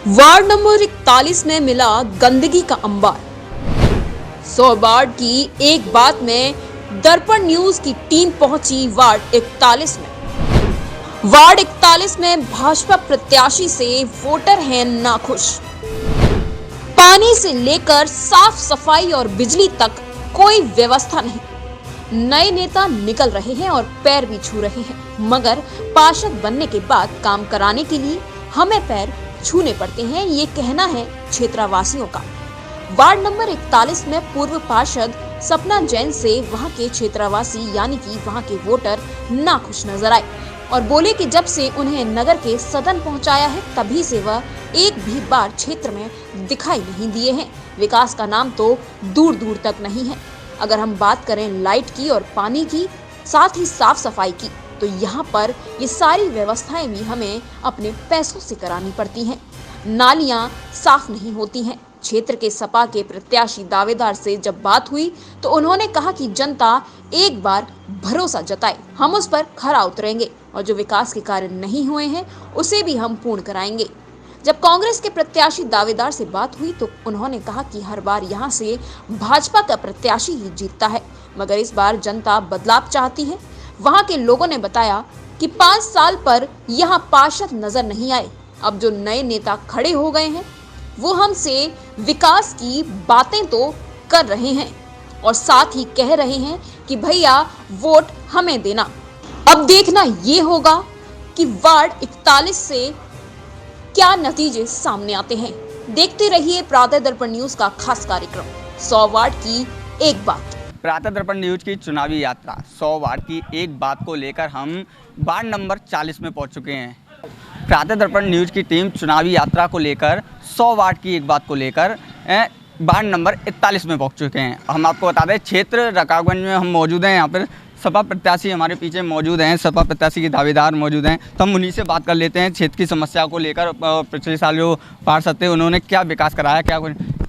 Ward number 41 में मिला गंदगी का अंबार। 100 वार्ड की एक बात में दर्पण न्यूज की टीम पहुंची वार्ड 41 में। वार्ड 41 में भाजपा प्रत्याशी से वोटर हैं नाखुश। पानी से लेकर साफ सफाई और बिजली तक कोई व्यवस्था नहीं। नए नेता निकल रहे हैं और पैर भी छू रहे हैं, मगर पार्षद बनने के बाद काम कराने के लिए हमें पैर छूने पड़ते हैं, ये कहना है क्षेत्रवासियों का। वार्ड नंबर 41 में पूर्व पार्षद सपना जैन से वहां के क्षेत्रवासी यानी कि वहां के वोटर नाखुश नजर आए और बोले कि जब से उन्हें नगर के सदन पहुंचाया है तभी से वह एक भी बार क्षेत्र में दिखाई नहीं दिए हैं। विकास का नाम तो दूर दूर तक नहीं है। अगर हम बात करें लाइट की और पानी की, साथ ही साफ सफाई की, तो यहाँ पर ये सारी व्यवस्थाएं भी हमें अपने पैसों से करानी पड़ती हैं। नालियां साफ नहीं होती हैं। क्षेत्र के सपा के प्रत्याशी दावेदार से जब बात हुई तो उन्होंने कहा कि जनता एक बार भरोसा जताए, हम उस पर खरा उतरेंगे और जो विकास के कार्य नहीं हुए हैं उसे भी हम पूर्ण कराएंगे। जब कांग्रेस के प्रत्याशी दावेदार से बात हुई तो उन्होंने कहा कि हर बार यहाँ से भाजपा का प्रत्याशी ही जीतता है, मगर इस बार जनता बदलाव चाहती है। वहां के लोगों ने बताया कि 5 साल पर यहाँ पार्षद नजर नहीं आए। अब जो नए नेता खड़े हो गए हैं वो हमसे विकास की बातें तो कर रहे हैं और साथ ही कह रहे हैं कि भैया वोट हमें देना। अब देखना ये होगा कि वार्ड 41 से क्या नतीजे सामने आते हैं। देखते रहिए प्रातः दर्पण न्यूज का खास कार्यक्रम 100 वार्ड की एक बात। प्रातः दर्पण न्यूज की चुनावी यात्रा 100 वार्ड की एक बात को लेकर हम वार्ड नंबर 40 में पहुंच चुके हैं। प्रातः दर्पण न्यूज की टीम चुनावी यात्रा को लेकर 100 वार्ड की एक बात को लेकर वार्ड नंबर 41 में पहुंच चुके हैं। हम आपको बता दें क्षेत्र रकाबगंज में हम मौजूद हैं। यहाँ पर सपा प्रत्याशी हमारे पीछे मौजूद हैं, सपा प्रत्याशी के दावेदार मौजूद हैं, तो हम उन्हीं से बात कर लेते हैं क्षेत्र की समस्या को लेकर। पिछले साल जो पार्षद थे उन्होंने क्या विकास कराया, क्या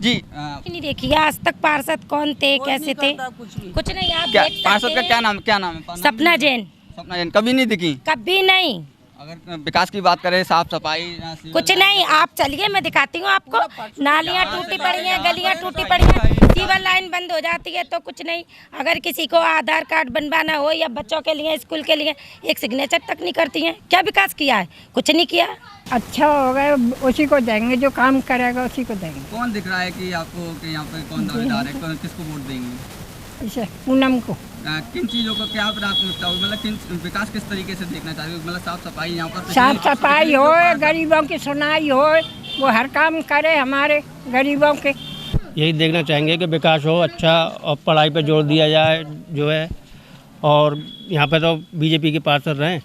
जी नहीं देखिए आज तक पार्षद कौन थे, कैसे थे, कुछ नहीं। आप क्या पार्षद का क्या नाम है? सपना जैन। सपना जैन कभी नहीं दिखी? कभी नहीं। अगर विकास की बात करें, साफ सफाई कुछ नहीं। आप चलिए मैं दिखाती हूँ आपको। नालियाँ टूटी पड़ी हैं, गलियाँ टूटी पड़ी हैं, सीवर लाइन बंद हो जाती है तो कुछ नहीं। अगर किसी को आधार कार्ड बनवाना हो या बच्चों के लिए स्कूल के लिए एक सिग्नेचर तक नहीं करती हैं। क्या विकास किया है? कुछ नहीं किया। अच्छा होगा उसी को देंगे, जो काम करेगा उसी को देंगे। कौन दिख रहा है कि आपको कि यहाँ पे कौन दावेदार है, किसको वोट देंगे? इसे पूनम को। किन चीज़ों को क्या प्राथमिकता हो, मतलब किन विकास किस तरीके से देखना चाहिए? मतलब साफ सफाई यहाँ पर साफ सफाई हो, गरीबों की सुनाई हो, वो हर काम करे हमारे गरीबों के। यही देखना चाहेंगे कि विकास हो अच्छा और पढ़ाई पे जोर दिया जाए जो है। और यहाँ पे तो बीजेपी के पार्षद रहे,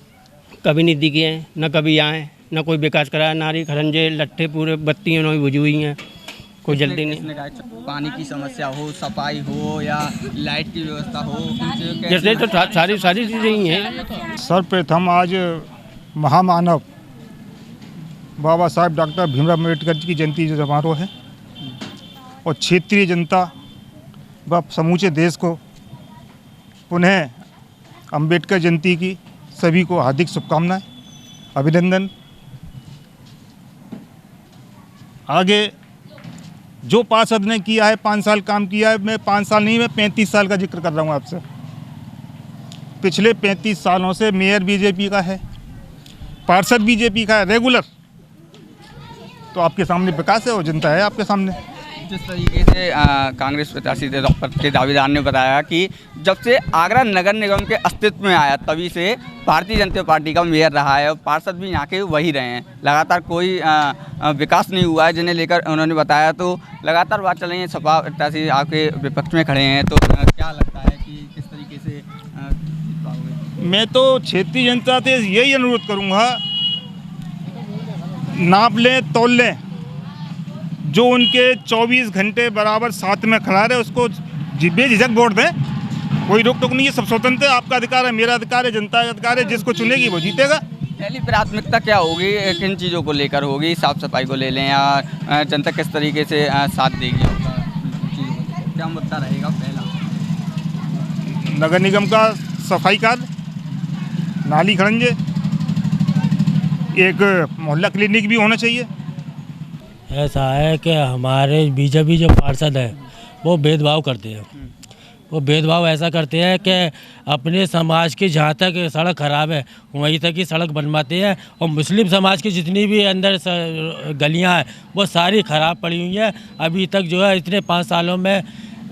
कभी नहीं दिखे हैं, न कभी आए, न कोई विकास कराया। नारी खरंजे लट्ठे पूरे बत्तियाँ उन्होंने बुझी हुई हैं, कोई जल्दी नहीं। पानी की समस्या हो, सफाई हो या लाइट की व्यवस्था हो, जैसे तो सारी चीज़ें ही हैं। सर्वप्रथम आज महामानव बाबा साहब डॉक्टर भीमराव अम्बेडकर जी की जयंती जो समारोह है और क्षेत्रीय जनता व समूचे देश को पुनः अम्बेडकर जयंती की सभी को हार्दिक शुभकामनाएं, अभिनंदन। आगे जो पार्षद ने किया है 5 साल काम किया है, मैं 5 साल नहीं, मैं 35 साल का जिक्र कर रहा हूँ आपसे। पिछले 35 सालों से मेयर बीजेपी का है, पार्षद बीजेपी का है रेगुलर, तो आपके सामने विकास है और जनता है आपके सामने। जिस तरीके से कांग्रेस प्रत्याशी के दावेदार ने बताया कि जब से आगरा नगर निगम के अस्तित्व में आया तभी से भारतीय जनता पार्टी का मेयर रहा है और पार्षद भी यहाँ के वही रहे हैं। लगातार कोई विकास नहीं हुआ है, जिन्हें लेकर उन्होंने बताया। तो लगातार बात चल रही है, सपा प्रत्याशी आपके विपक्ष में खड़े हैं, तो क्या लगता है कि किस तरीके से मैं तो क्षेत्रीय जनता से यही अनुरोध करूँगा, नाप लें तोल लें, जो उनके 24 घंटे बराबर साथ में खड़ा रहे उसको बेझिझक वोट दें। कोई रोक टोक नहीं है, सब स्वतंत्र है। आपका अधिकार है, मेरा अधिकार है, जनता का अधिकार है, जिसको चुनेगी वो जीतेगा। पहली प्राथमिकता क्या होगी, किन चीज़ों को लेकर होगी? साफ सफाई को ले लें या जनता किस तरीके से साथ देगी? क्या मुद्दा रहेगा? पहला नगर निगम का सफाई कार्य, नाली खरंजे, एक मोहल्ला क्लिनिक भी होना चाहिए। ऐसा है कि हमारे बीजेपी जो पार्षद हैं वो भेदभाव करते हैं। वो भेदभाव ऐसा करते हैं कि अपने समाज की जहाँ तक सड़क खराब है वहीं तक ही सड़क बनवाते हैं, और मुस्लिम समाज की जितनी भी अंदर गलियाँ हैं वो सारी ख़राब पड़ी हुई हैं। अभी तक जो है इतने 5 सालों में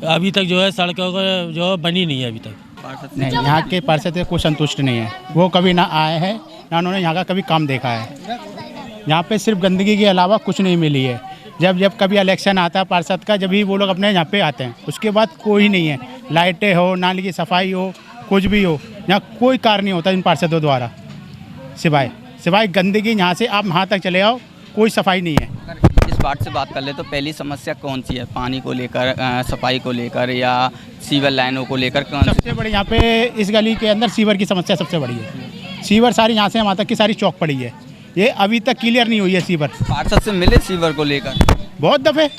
अभी तक जो है सड़कों को जो बनी नहीं है अभी तक। नहीं, यहाँ के पार्षद से कोई संतुष्ट नहीं है। वो कभी ना आए हैं ना उन्होंने यहाँ का कभी काम देखा है। यहाँ पे सिर्फ गंदगी के अलावा कुछ नहीं मिली है। जब कभी इलेक्शन आता है पार्षद का, जब भी वो लोग अपने यहाँ पे आते हैं, उसके बाद कोई नहीं है। लाइटें हो, नाली की सफाई हो, कुछ भी हो, यहाँ कोई कार्य नहीं होता इन पार्षदों द्वारा, सिवाय गंदगी। यहाँ से आप वहाँ तक चले आओ, कोई सफाई नहीं है। अगर इस बात से बात कर ले तो पहली समस्या कौन सी है? पानी को लेकर, सफाई को लेकर, या सीवर लाइनों को लेकर? कौन सबसे बड़ी यहाँ पे इस गली के अंदर सीवर की समस्या सबसे बड़ी है। सीवर सारी यहाँ से वहाँ तक की सारी चौक पड़ी है, ये अभी तक क्लियर नहीं हुई है सीवर। पार्षद से मिले सीवर को लेकर? बहुत दफ़े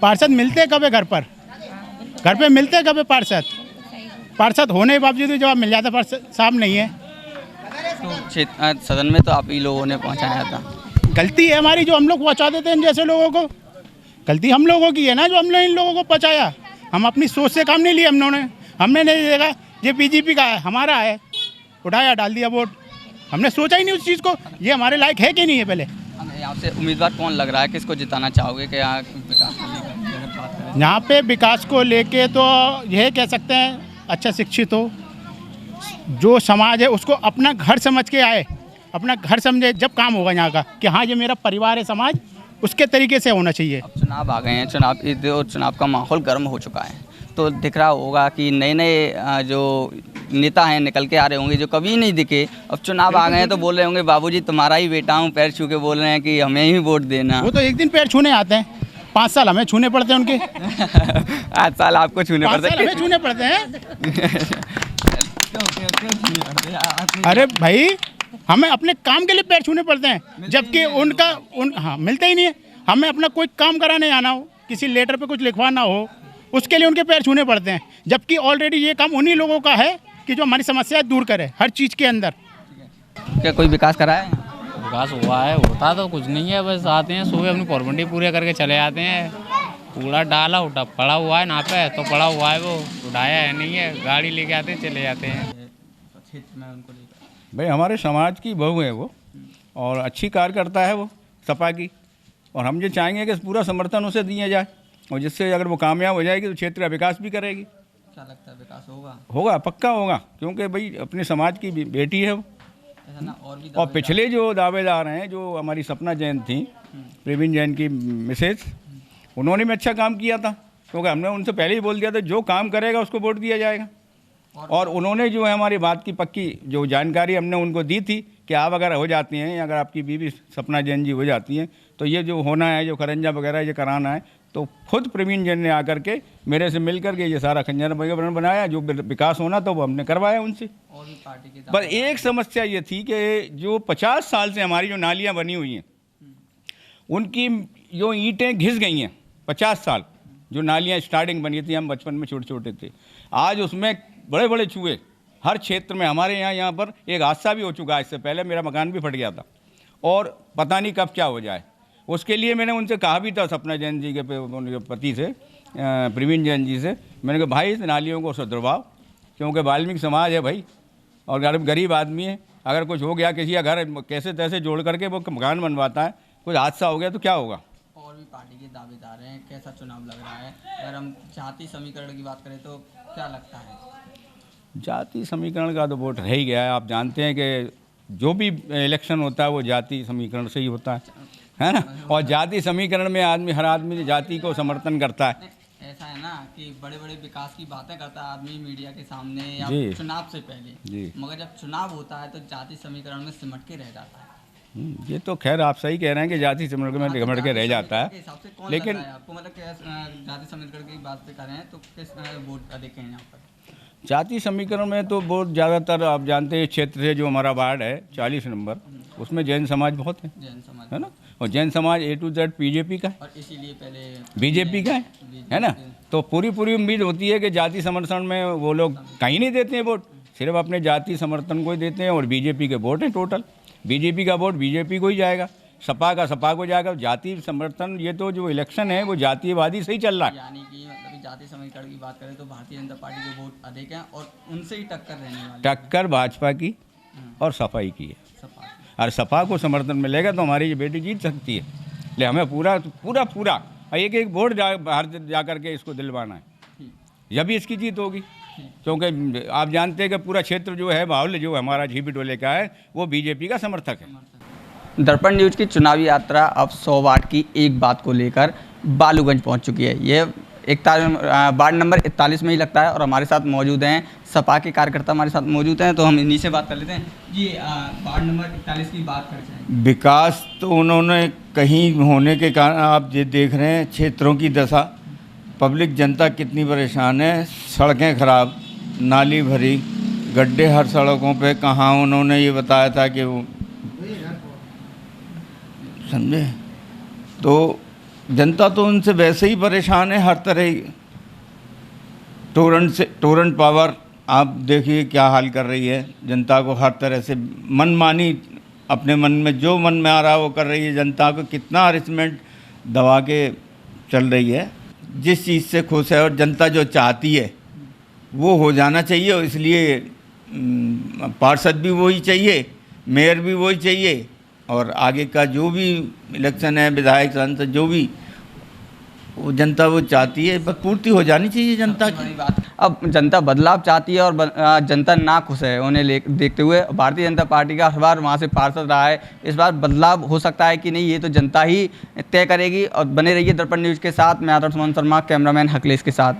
पार्षद मिलते कब है, घर पे मिलते कब है पार्षद होने के बावजूद भी जवाब मिल जाता, पार्षद साहब नहीं है। तो सदन में तो आप ही लोगों ने पहुंचाया था। गलती है हमारी जो हम लोग पहुंचा देते हैं इन जैसे लोगों को। गलती हम लोगों की है ना, जो हमने इन लोगों को पहुंचाया। हम अपनी सोच से काम नहीं लिया हमने नहीं देखा ये बीजेपी का है, हमारा है, उठाया डाल दिया वोट। हमने सोचा ही नहीं उस चीज़ को, ये हमारे लायक है कि नहीं है। पहले यहाँ से उम्मीदवार कौन लग रहा है, किसको जिताना चाहोगे? कि यहाँ विकास को लेकर? यहाँ पे विकास को लेके तो यह कह सकते हैं अच्छा शिक्षित हो, जो समाज है उसको अपना घर समझ के आए, अपना घर समझे, जब काम होगा यहाँ का कि हाँ ये मेरा परिवार है, समाज, उसके तरीके से होना चाहिए। अब चुनाव आ गए हैं, चुनाव का माहौल गर्म हो चुका है, तो दिख रहा होगा कि नए जो नेता हैं निकल के आ रहे होंगे जो कभी नहीं दिखे। अब चुनाव आ गए हैं तो बोल रहे होंगे बाबूजी तुम्हारा ही बेटा हूँ, पैर छू के बोल रहे हैं कि हमें ही वोट देना। वो तो एक दिन पैर छूने आते हैं, 5 साल हमें छूने पड़ते हैं उनके। 8 साल आपको छूने पड़ते हैं, हमें छूने पड़ते हैं। अरे भाई हमें अपने काम के लिए पैर छूने पड़ते हैं, जबकि हाँ मिलते ही नहीं है। हमें अपना कोई काम कराने आना हो, किसी लेटर पे कुछ लिखवाना हो, उसके लिए उनके पैर छूने पड़ते हैं, जबकि ऑलरेडी ये काम उन्हीं लोगों का है कि जो हमारी समस्या दूर करे हर चीज़ के अंदर। क्या कोई विकास करा है? विकास हुआ है, होता तो कुछ नहीं है, बस आते हैं सुबह अपनी फॉर्मेलिटी पूरे करके चले जाते हैं। कूड़ा डाला उठा पड़ा हुआ है ना पे, तो पड़ा हुआ है, वो उठाया है नहीं है, गाड़ी लेके आते हैं चले जाते हैं। भाई हमारे समाज की बहू है वो, और अच्छी कार्य करता है वो सपा की, और हम ये चाहेंगे कि पूरा समर्थन उसे दिया जाए, और जिससे अगर वो कामयाब हो जाएगी तो क्षेत्र का विकास भी करेगी। क्या लगता है विकास होगा? होगा, पक्का होगा, क्योंकि भाई अपने समाज की बेटी है वो। और पिछले जो दावेदार हैं, जो हमारी सपना जैन थी, प्रवीण जैन की मिसेज, उन्होंने भी अच्छा काम किया था, क्योंकि हमने उनसे पहले ही बोल दिया था जो काम करेगा उसको वोट दिया जाएगा। और उन्होंने जो है हमारी बात की पक्की जो जानकारी हमने उनको दी थी कि आप अगर हो जाती हैं, अगर आपकी बीवी सपना जैन जी हो जाती हैं, तो ये जो होना है, जो खरंजा वगैरह ये कराना है, तो खुद प्रवीण जैन ने आकर के मेरे से मिल करके ये सारा खंजर वगैरह बनाया, जो विकास होना तो वो हमने करवाया उनसे। और भी पार्टी के पर एक समस्या ये थी कि जो 50 साल से हमारी जो नालियाँ बनी हुई हैं, उनकी जो ईंटें घिस गई हैं, 50 साल जो नालियाँ स्टार्टिंग बनी थी, हम बचपन में छोटे छोटे थे, आज उसमें बड़े बड़े चूहे हर क्षेत्र में। हमारे यहाँ पर एक हादसा भी हो चुका है, इससे पहले मेरा मकान भी फट गया था, और पता नहीं कब क्या हो जाए। उसके लिए मैंने उनसे कहा भी था, सपना जैन जी के पति से, प्रवीण जैन जी से, मैंने कहा भाई इस नालियों को सुधरवाओ, क्योंकि वाल्मीकि समाज है भाई, और गरीब आदमी है, अगर कुछ हो गया किसी का घर कैसे तैसे जोड़ करके वो मकान बनवाता है, कुछ हादसा हो गया तो क्या होगा। और भी पार्टी के दावेदार हैं, कैसा चुनाव लग रहा है? अगर हम जाति समीकरण की बात करें तो क्या लगता है? जाति समीकरण का तो वोट रह ही गया है। आप जानते हैं कि जो भी इलेक्शन होता है वो जाति समीकरण से ही होता है ना। और जाति समीकरण में हर आदमी जाति को समर्थन करता है। ऐसा है ना कि बड़े बड़े विकास की बातें करता है आदमी मीडिया के सामने या चुनाव से पहले जी, मगर जब चुनाव होता है तो जाति समीकरण में सिमट के रह जाता है। ये तो खैर आप सही कह रहे हैं कि जाति समीकरण में सिमट के रह जाता है, लेकिन आपको मतलब जाति समीकरण की बात पे करें तो किस वोट अधिक है यहाँ पर? जाति समीकरण में तो बहुत ज़्यादातर आप जानते हैं क्षेत्र से जो हमारा वार्ड है 40 नंबर, उसमें जैन समाज बहुत है, जैन समाज है ना, और जैन समाज A to Z बीजेपी का है, और इसीलिए पहले बीजेपी का है ना। तो पूरी उम्मीद होती है कि जाति समर्थन में वो लोग कहीं नहीं देते हैं वोट, सिर्फ अपने जाति समर्थन को ही देते हैं, और बीजेपी के वोट हैं टोटल, बीजेपी का वोट बीजेपी को ही जाएगा। सपा का सपा को जाकर जाति समर्थन, ये तो जो इलेक्शन है वो जातिवादी से ही चल रहा है। यानी कि मतलब जाति समीकरण की बात करें तो भारतीय जनता पार्टी के वोट अधिक हैं और उनसे ही टक्कर रहने वाली टक्कर भाजपा की और सफाई की है। सपा की। और सपा को समर्थन मिलेगा तो हमारी ये बेटी जीत सकती है। इसलिए हमें पूरा एक एक वोट बाहर जा करके इसको दिलवाना है, जब भी इसकी जीत होगी। क्योंकि आप जानते हैं कि पूरा क्षेत्र जो है बाहुल्य जो हमारा झीपी टोले का है वो बीजेपी का समर्थक है। दर्पण न्यूज की चुनावी यात्रा अब 100 वार्ड की एक बात को लेकर बालूगंज पहुंच चुकी है। ये वार्ड नंबर 41 में ही लगता है और हमारे साथ मौजूद हैं सपा के कार्यकर्ता हमारे साथ मौजूद हैं, तो हम इन्हीं से बात कर लेते हैं। जी वार्ड नंबर 41 की बात कर चाहें। विकास तो उन्होंने कहीं होने के कारण आप ये देख रहे हैं क्षेत्रों की दशा, पब्लिक जनता कितनी परेशान है। सड़कें खराब, नाली भरी, गड्ढे हर सड़कों पे। कहाँ उन्होंने ये बताया था कि वो समझे, तो जनता तो उनसे वैसे ही परेशान है हर तरह। टोरेंट पावर आप देखिए क्या हाल कर रही है, जनता को हर तरह से मनमानी, अपने मन में जो मन में आ रहा है वो कर रही है। जनता को कितना हरेसमेंट दबा के चल रही है। जिस चीज़ से खुश है और जनता जो चाहती है वो हो जाना चाहिए, और इसलिए पार्षद भी वही चाहिए, मेयर भी वही चाहिए, और आगे का जो भी इलेक्शन है, विधायक सांसद जो भी, वो जनता वो चाहती है, बस पूर्ति हो जानी चाहिए जनता की। अब जनता बदलाव चाहती है और जनता ना खुश है उन्हें देखते हुए भारतीय जनता पार्टी का हर बार वहाँ से पार्षद रहा है। इस बार बदलाव हो सकता है कि नहीं, ये तो जनता ही तय करेगी। और बने रहिए दर्पण न्यूज़ के साथ। मैं आदर्श मोहन शर्मा, कैमरामैन हकलेश के साथ।